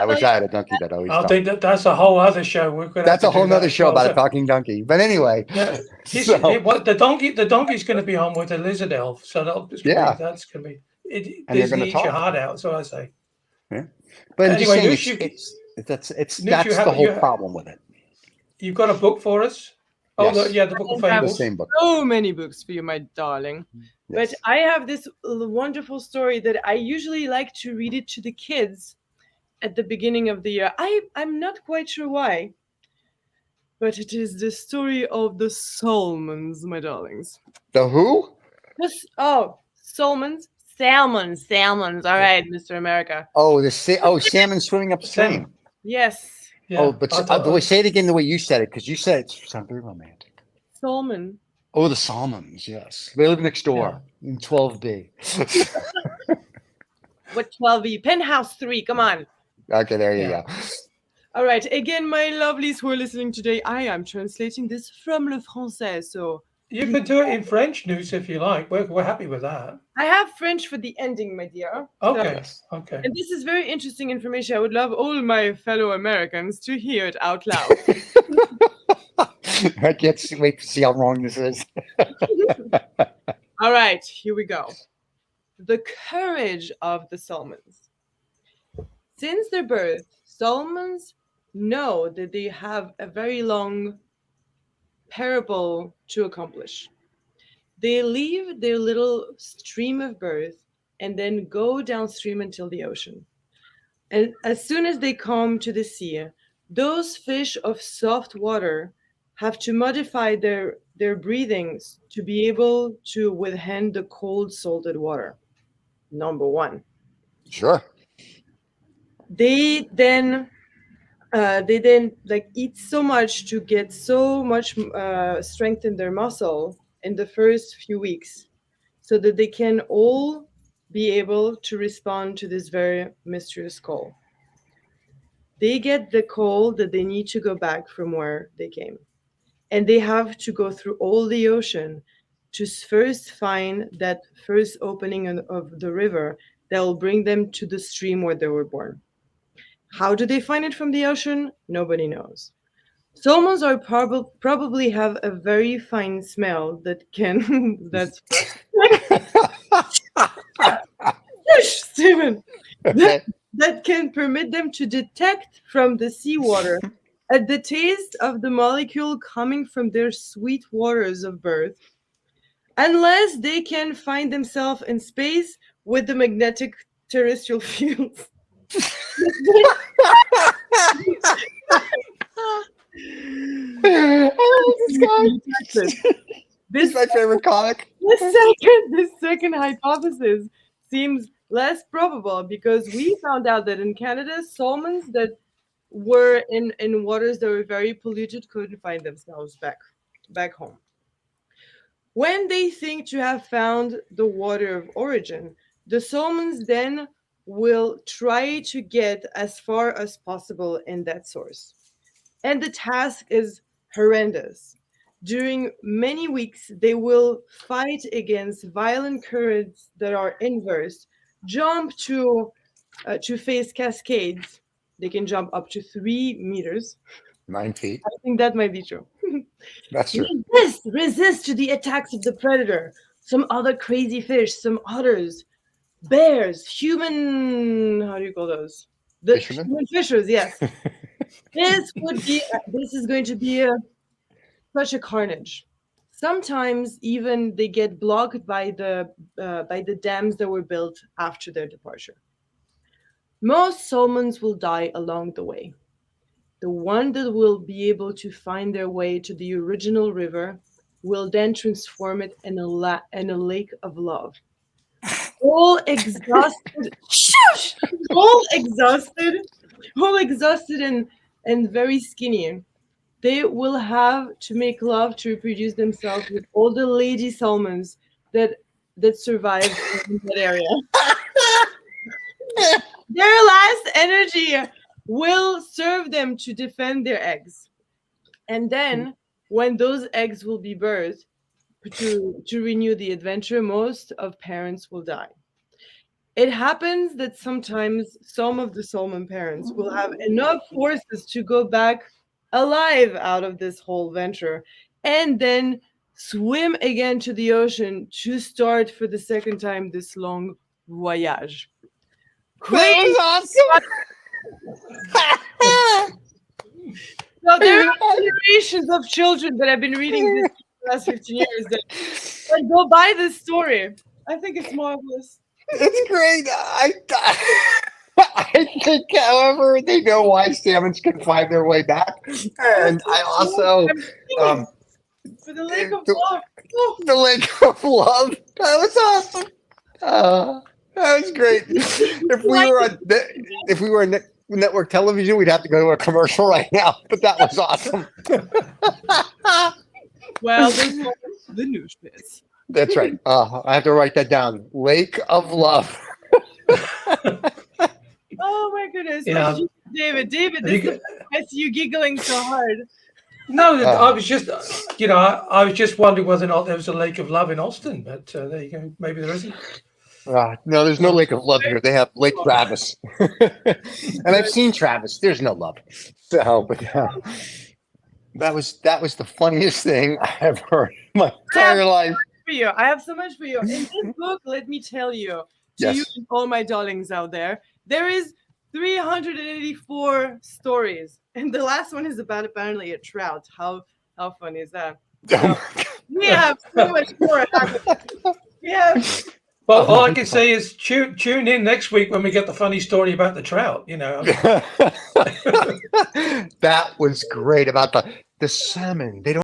I wish I had a donkey that always I talked. think that's a whole other show. We're going to have That's to a whole do that nother as show well. about a So, talking donkey. But anyway, yeah, so what the donkey's going to be on with the lizard elf. So yeah, that's going to be and they're going Disney to eat your talk. heart out. So I say. Yeah. But I'm just Anyway, saying, Noosh, you Noosh, that's the whole problem with it. you've got a book for us. Oh, Yes, the book of I have the fables. same book. so many books for you, my darling. But Yes. I have this wonderful story that I usually like to read it to the kids at the beginning of the year. I'm not quite sure why, but it is the story of the salmons, my darlings. The who? Salmons, salmons. All right, Mr. America. Oh, salmon swimming Salmon. upstream. Yes, Oh, Yeah, but I the way thought. say it again the way you said it because you said it sounded very romantic. salmon. Oh, the Salmons, yes. They live next Yeah. door in 12B. What 12E? Penthouse 3. Come on. Okay, there you Yeah. go. All right. Again, my lovelies who are listening today, I am translating this from le français. So You could do it in French, Noose, if you like. We're happy with that. I have French for the ending, my dear. So, Okay. Yes. Okay. and this is very interesting information. I would love all my fellow Americans to hear it out loud. I can't wait to see how wrong this is. All right, here we go. The courage of the salmons. Since their birth, salmons know that they have a very long parable to accomplish. They leave their little stream of birth and then go downstream until the ocean. And as soon as they come to the sea, those fish of soft water have to modify their breathings to be able to withstand the cold salted water. Number one. Sure. They then they then like eat so much to get so much strength in their muscle in the first few weeks so that they can all be able to respond to this very mysterious call. They get the call that they need to go back from where they came, and they have to go through all the ocean to first find that first opening of the river that will bring them to the stream where they were born. How do they find it from the ocean? Nobody knows. Salmons are probably have a very fine smell that can that's Steven, that, Okay. that can permit them to detect from the seawater at the taste of the molecule coming from their sweet waters of birth, unless they can find themselves in space with the magnetic terrestrial fields. I love this guy. He's This my favorite comic. this second hypothesis seems less probable because we found out that in Canada, salmons that were in waters that were very polluted couldn't find themselves back home. When they think to have found the water of origin, the salmons then will try to get as far as possible in that source. And the task is horrendous. During many weeks, they will fight against violent currents that are inverse, jump to face cascades. They can jump up to 3 meters. 9 feet. I think that might be true. That's true. Resist to the attacks of the predator. Some other crazy fish, some otters, bears, human. How do you call those? The Fisherman? human fishers. Yes, this is going to be such a carnage. Sometimes even they get blocked by the dams that were built after their departure. Most salmons will die along the way. The one that will be able to find their way to the original river will then transform it in a lake of love. All exhausted, shush! All exhausted, all exhausted and very skinny. They will have to make love to reproduce themselves with all the lady salmons that survived in that area. Their last energy will serve them to defend their eggs. And then when those eggs will be birthed to renew the adventure, most of parents will die. it happens that sometimes some of the salmon parents will have enough forces to go back alive out of this whole venture and then swim again to the ocean to start for the second time this long voyage. Crazy. That was awesome. So there are generations of children that have been reading this for the last 15 years that go buy this story. I think it's marvelous. It's great. I think, however, they know why salmons can find their way back, and I also For the lake of the, love. Oh, the Lake of Love. That was awesome. That was great. If we were on network television, we'd have to go to a commercial right now. But that was awesome. well, this was the news bits. That's right. I have to write that down. Lake of Love. Oh my goodness. Yeah. David, I see you giggling so hard. No, I was just, I was just wondering whether or not there was a Lake of Love in Austin, but there you go. Maybe there isn't. No, there's no Lake of Love here. They have Lake Travis. And I've seen Travis. There's no love. So, but that was the funniest thing I have heard in my entire life. I have so much for you. In this book, let me tell you, to you and all my darlings out there, there is 384 stories. And the last one is about apparently a trout. How fun is that? So, we have so much more. We have. Well, all I can say is tune in next week when we get the funny story about the trout. That was great about the salmon. They don't